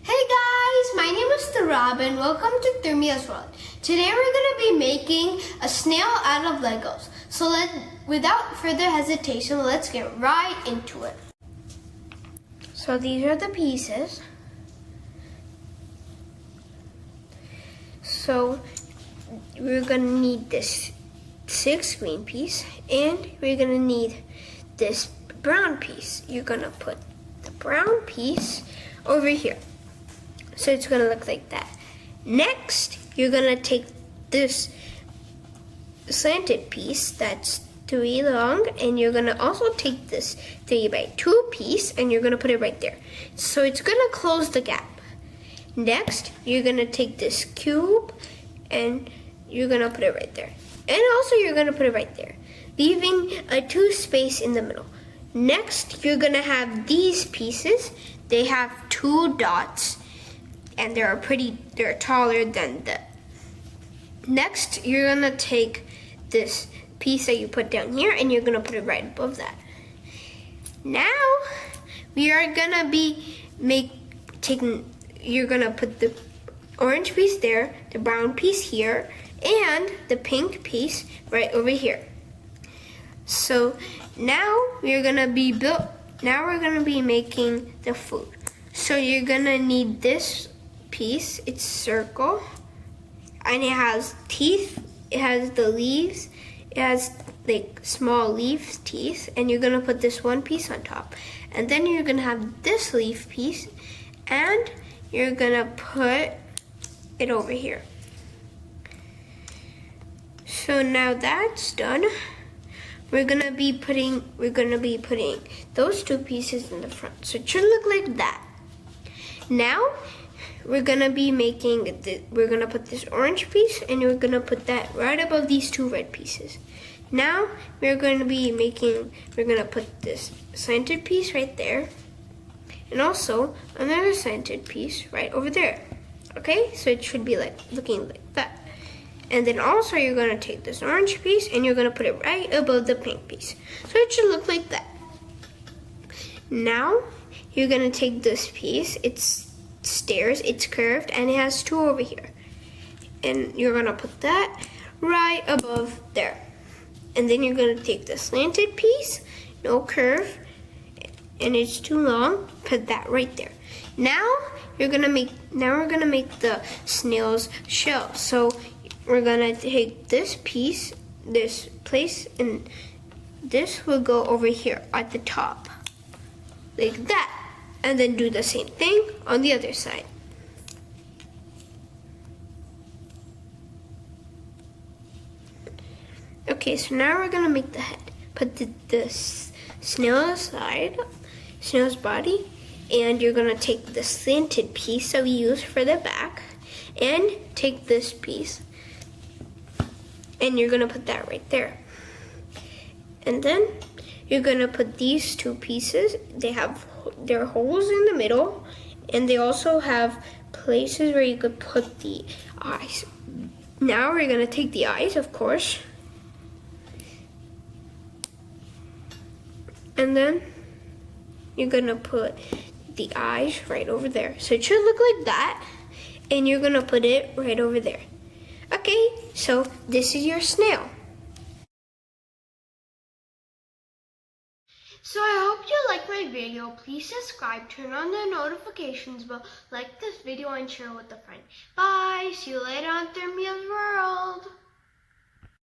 Hey guys, my name is Turaab and welcome to Turmia's world. Today we're going to be making a snail out of Legos. So without further hesitation, let's get right into it. So these are the pieces. So we're going to need this 6 green piece and we're going to need this brown piece. You're going to put the brown piece over here. So it's going to look like that. Next, you're going to take this slanted piece that's 3 long, and you're going to also take this 3x2 piece, and you're going to put it right there. So it's going to close the gap. Next, you're going to take this cube, and you're going to put it right there. And also, you're going to put it right there, leaving a 2 space in the middle. Next, you're going to have these pieces. They have 2 dots. And they're taller than the. Next, you're gonna take this piece that you put down here and you're gonna put it right above that. Now, we are gonna be you're gonna put the orange piece there, the brown piece here, and the pink piece right over here. So now we're gonna be making the food. So you're gonna need this piece. It's circle and it has teeth, it has the leaves, it has like small leaf teeth, and you're gonna put this one piece on top, and then you're gonna have this leaf piece and you're gonna put it over here. So now that's done, we're gonna be putting those 2 pieces in the front, so it should look like that. Now we're gonna put this orange piece and we're gonna put that right above these 2 red pieces. Now we're gonna put this slanted piece right there, and also another slanted piece right over there. Okay, so it should be looking like that. And then also you're gonna take this orange piece and you're gonna put it right above the pink piece. So it should look like that. Now you're gonna take this piece, it's curved, and it has 2 over here. And you're gonna put that right above there. And then you're gonna take the slanted piece, no curve, and it's too long, put that right there. Now we're gonna make the snail's shell. So we're gonna take this piece, this place, and this will go over here at the top, like that. And then do the same thing on the other side. Okay, so now we're gonna make the head. Put the snail's body, and you're gonna take the slanted piece that we use for the back, and take this piece, and you're gonna put that right there. And then you're gonna put these 2 pieces. There are holes in the middle, and they also have places where you could put the eyes. Now we're gonna take the eyes, of course, and then you're gonna put the eyes right over there. So it should look like that, and you're gonna put it right over there. Okay, so this is your snail. So I hope you liked my video. Please subscribe, turn on the notifications bell, like this video, and share with a friend. Bye. See you later on Thursday.